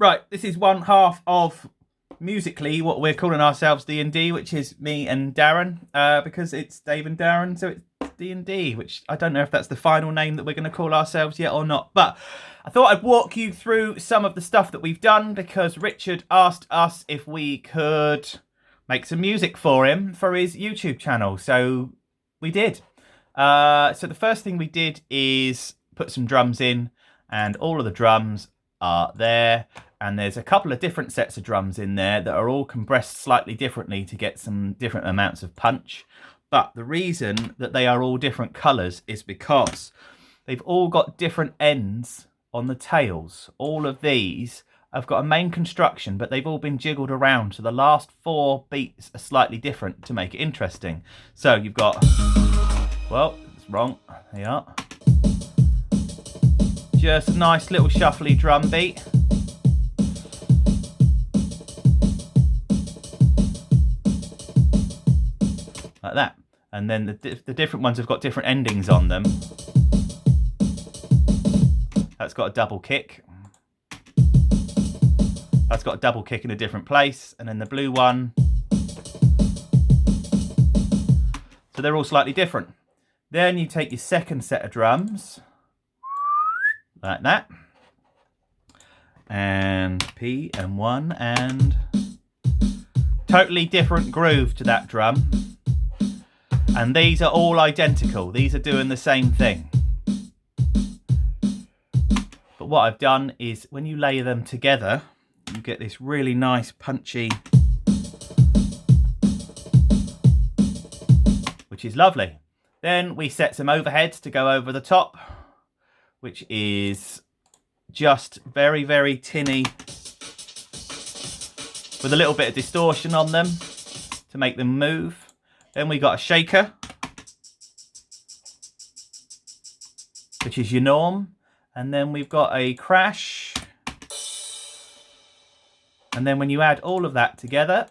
Right, this is one half of musically what we're calling ourselves D&D, which is me and Darren, because it's Dave and Darren, so it's D&D, which I don't know if that's the final name that we're going to call ourselves yet or not. But I thought I'd walk you through some of the stuff that we've done because Richard asked us if we could make some music for him for his YouTube channel. So we did. So the first thing we did is put some drums in, and all of the drums are there. And there's a couple of different sets of drums in there that are all compressed slightly differently to get some different amounts of punch. But the reason that they are all different colours is because they've all got different ends on the tails. All of these have got a main construction, but they've all been jiggled around. So the last 4 beats are slightly different to make it interesting. So you've got, well, it's wrong. There you are. Just a nice little shuffly drum beat. Like that. And then the different ones have got different endings on them. That's got a double kick. That's got a double kick in a different place. And then the blue one. So they're all slightly different. Then you take your second set of drums. Like that. And P and 1 and totally different groove to that drum. And these are all identical. These are doing the same thing. But what I've done is when you lay them together, you get this really nice punchy, which is lovely. Then we set some overheads to go over the top, which is just very, very tinny with a little bit of distortion on them to make them move. Then we got a shaker, which is your norm. And then we've got a crash. And then when you add all of that together,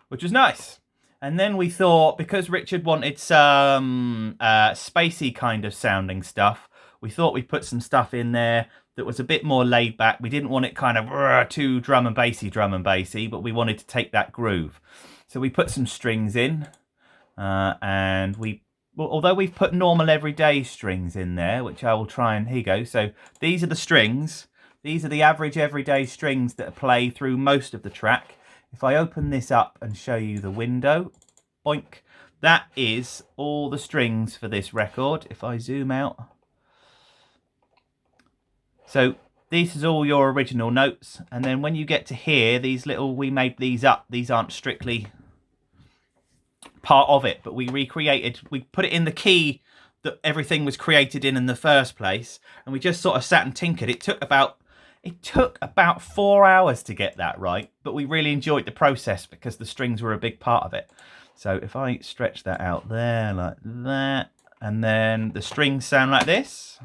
which was nice. And then we thought, because Richard wanted some spacey kind of sounding stuff, we thought we'd put some stuff in there that was a bit more laid back. We didn't want it kind of too drum and bassy, but we wanted to take that groove. So we put some strings in, and although we've put normal everyday strings in there, which I will try and, here you go. So these are the strings. These are the average everyday strings that play through most of the track. If I open this up and show you the window, boink, that is all the strings for this record. If I zoom out. So this is all your original notes. And then when you get to here, these little, we made these up. These aren't strictly part of it, but we recreated, we put it in the key that everything was created in the first place. And we just sort of sat and tinkered. It took about 4 hours to get that right, but we really enjoyed the process because the strings were a big part of it. So if I stretch that out there like that, and then the strings sound like this.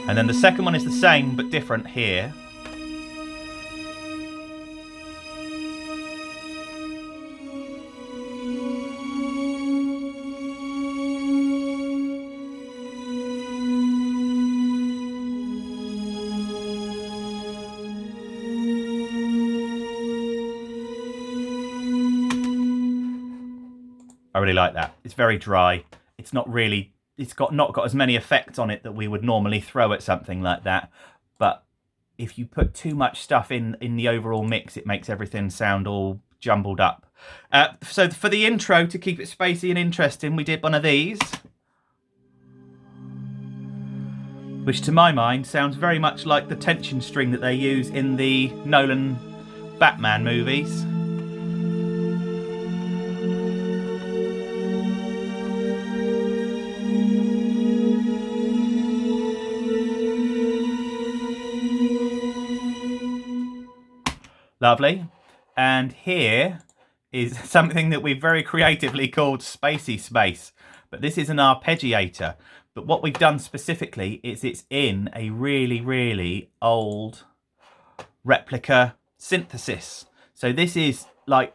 And then the second one is the same, but different here. I really like that. It's very dry. It's not really, it's not got as many effects on it that we would normally throw at something like that. But if you put too much stuff in the overall mix, it makes everything sound all jumbled up. So for the intro, to keep it spacey and interesting, we did one of these, which to my mind sounds very much like the tension string that they use in the Nolan Batman movies. Lovely. And here is something that we've very creatively called Spacey Space. But this is an arpeggiator. But what we've done specifically is it's in a really, really old replica synthesis. So this is like,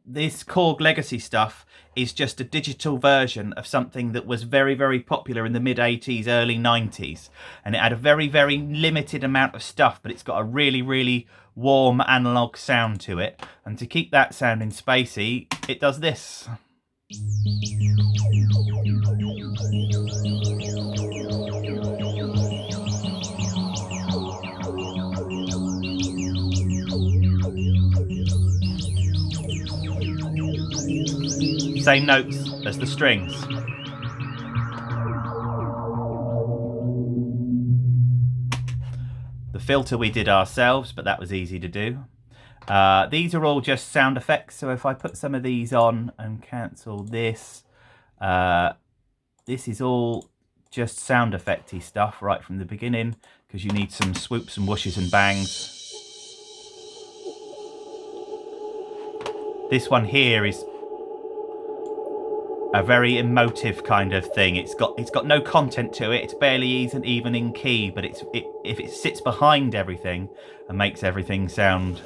this Korg Legacy stuff is just a digital version of something that was very, very popular in the mid-80s, early 90s. And it had a very, very limited amount of stuff, but it's got a really, really warm analog sound to it. And to keep that sounding spacey, it does this. Same notes as the strings. The filter we did ourselves, but that was easy to do. These are all just sound effects, so if I put some of these on and cancel this, this is all just sound effecty stuff right from the beginning, because you need some swoops and whooshes and bangs. This one here is a very emotive kind of thing. It's got no content to it. It's barely even in key, but if it sits behind everything and makes everything sound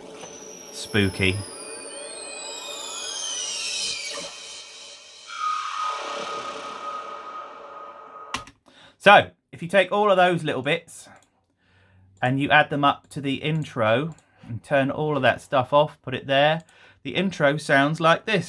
spooky. So if you take all of those little bits and you add them up to the intro and turn all of that stuff off, put it there, the intro sounds like this.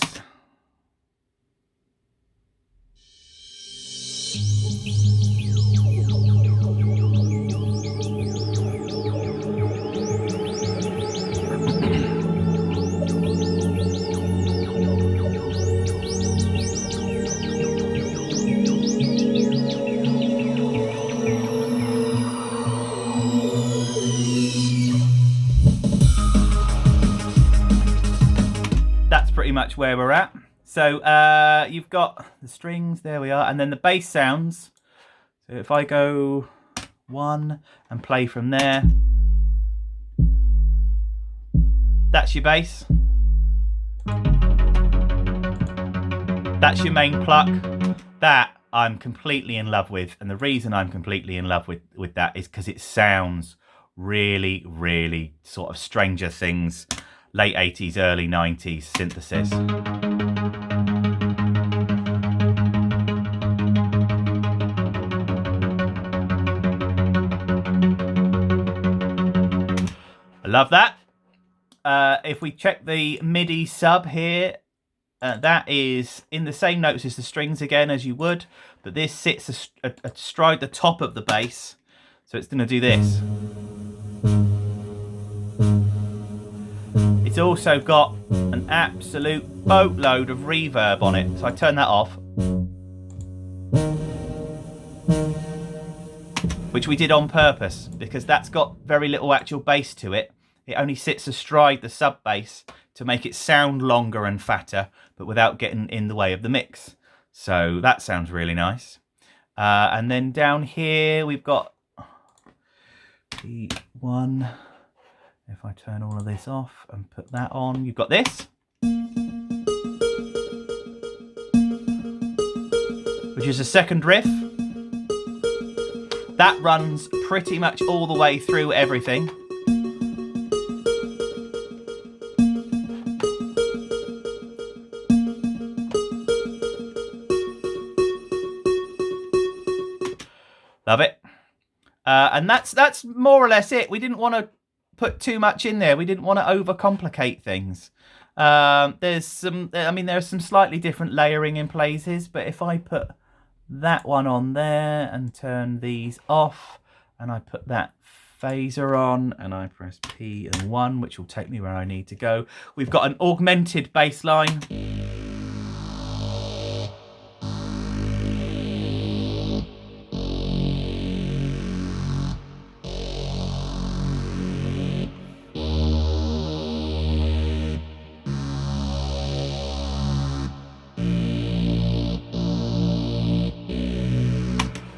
That's pretty much where we're at. So you've got the strings, there we are, and then the bass sounds. So if I go 1 and play from there, that's your bass. That's your main pluck. That I'm completely in love with, and the reason I'm completely in love with that is because it sounds really, really sort of Stranger Things, late 80s, early 90s synthesis. I love that. If we check the MIDI sub here, that is in the same notes as the strings again, as you would, but this sits astride the top of the bass, so it's going to do this. It's also got an absolute boatload of reverb on it, so I turn that off, which we did on purpose because that's got very little actual bass to it. It only sits astride the sub bass to make it sound longer and fatter, but without getting in the way of the mix. So that sounds really nice. And then down here we've got the one. If I turn all of this off and put that on, you've got this, which is a second riff. That runs pretty much all the way through everything. Love it. And that's more or less it. We didn't want to put too much in there. We didn't want to overcomplicate things. There's some slightly different layering in places, but if I put that one on there and turn these off, and I put that phaser on and I press P and 1, which will take me where I need to go, we've got an augmented bass line.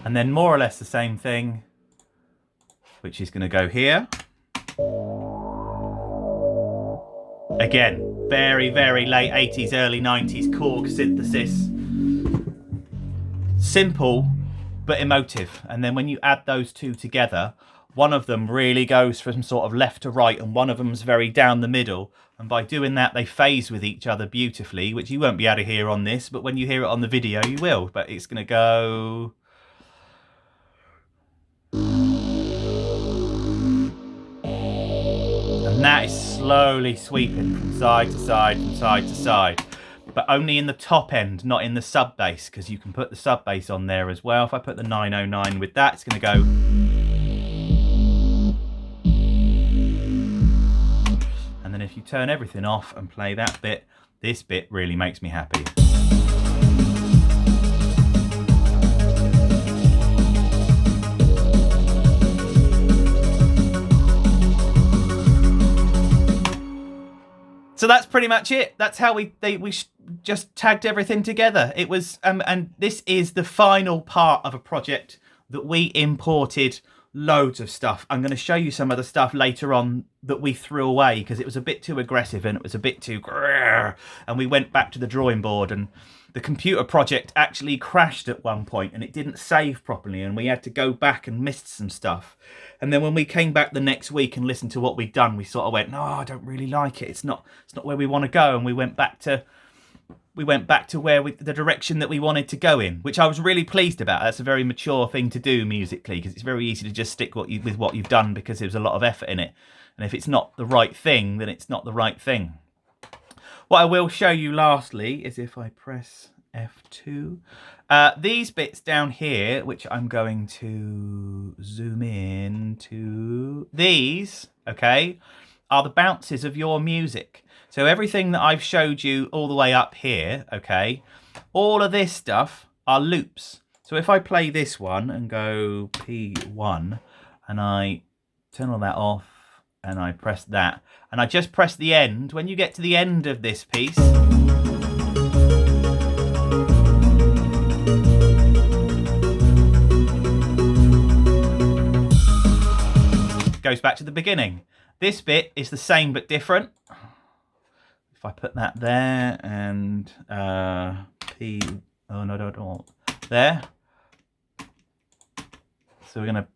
And then more or less the same thing, which is going to go here. Again, very, very late 80s, early 90s Korg synthesis. Simple, but emotive. And then when you add those two together, one of them really goes from sort of left to right, and one of them's very down the middle. And by doing that, they phase with each other beautifully, which you won't be able to hear on this, but when you hear it on the video, you will. But it's going to go... And that is slowly sweeping from side to side, from side to side. But only in the top end, not in the sub bass, because you can put the sub bass on there as well. If I put the 909 with that, it's going to go... And then if you turn everything off and play that bit, this bit really makes me happy. So that's pretty much it. That's how we just tagged everything together. It was, and this is the final part of a project that we imported loads of stuff. I'm going to show you some of the stuff later on that we threw away because it was a bit too aggressive and it was a bit too grrr, and we went back to the drawing board, and the computer project actually crashed at one point and it didn't save properly, and we had to go back and missed some stuff. And then when we came back the next week and listened to what we'd done, we sort of went, no, I don't really like it. It's not where we want to go. And we went back to where the direction that we wanted to go in, which I was really pleased about. That's a very mature thing to do musically, because it's very easy to just stick with what you've done because there's a lot of effort in it. And if it's not the right thing, then it's not the right thing. What I will show you lastly is if I press F2, these bits down here, which I'm going to zoom in to, these, okay, are the bounces of your music. So everything that I've showed you all the way up here, okay, all of this stuff are loops. So if I play this one and go P1 and I turn all that off and I press that and I just press the end, when you get to the end of this piece, it goes back to the beginning. This bit is the same but different. If I put that there and P, oh no, don't want there. So we're gonna.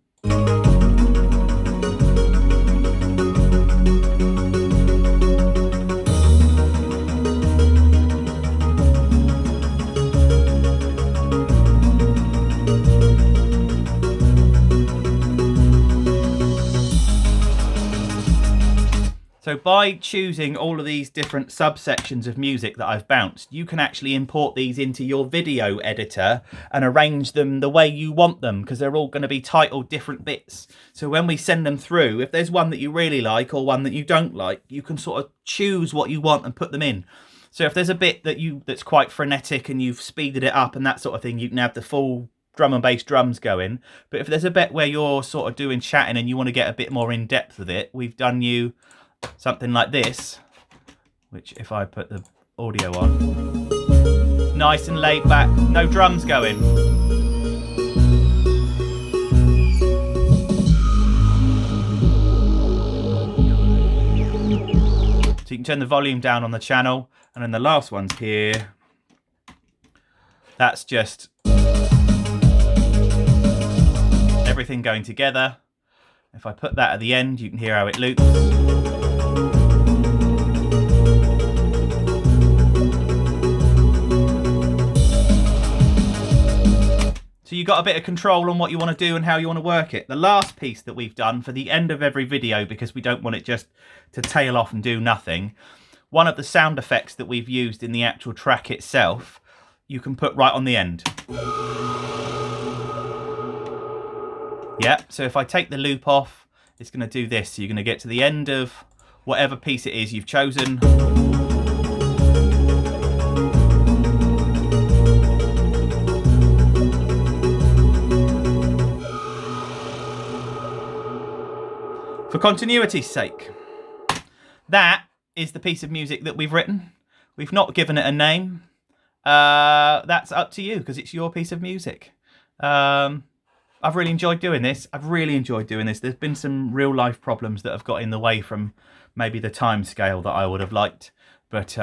So by choosing all of these different subsections of music that I've bounced, you can actually import these into your video editor and arrange them the way you want them, because they're all going to be titled different bits. So when we send them through, if there's one that you really like or one that you don't like, you can sort of choose what you want and put them in. So if there's a bit that's quite frenetic and you've speeded it up and that sort of thing, you can have the full drum and bass drums going. But if there's a bit where you're sort of doing chatting and you want to get a bit more in depth with it, we've done you something like this, which if I put the audio on, nice and laid back, no drums going. So you can turn the volume down on the channel, and then the last one's here. That's just everything going together. If I put that at the end, you can hear how it loops. So you got a bit of control on what you want to do and how you want to work it. The last piece that we've done for the end of every video, because we don't want it just to tail off and do nothing, one of the sound effects that we've used in the actual track itself, you can put right on the end. Yeah, so if I take the loop off, it's going to do this. So you're going to get to the end of whatever piece it is you've chosen. For continuity's sake, that is the piece of music that we've written. We've not given it a name. That's up to you, because it's your piece of music. I've really enjoyed doing this. There's been some real life problems that have got in the way from maybe the time scale that I would have liked. But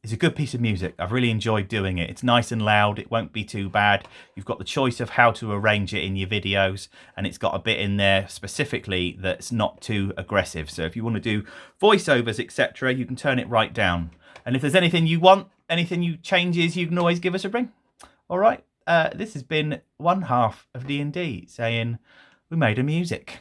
it's a good piece of music. I've really enjoyed doing it. It's nice and loud. It won't be too bad. You've got the choice of how to arrange it in your videos, and it's got a bit in there specifically that's not too aggressive. So if you want to do voiceovers, etc., you can turn it right down. And if there's anything you want, anything you changes, you can always give us a ring. All right. This has been one half of D&D saying we made a music.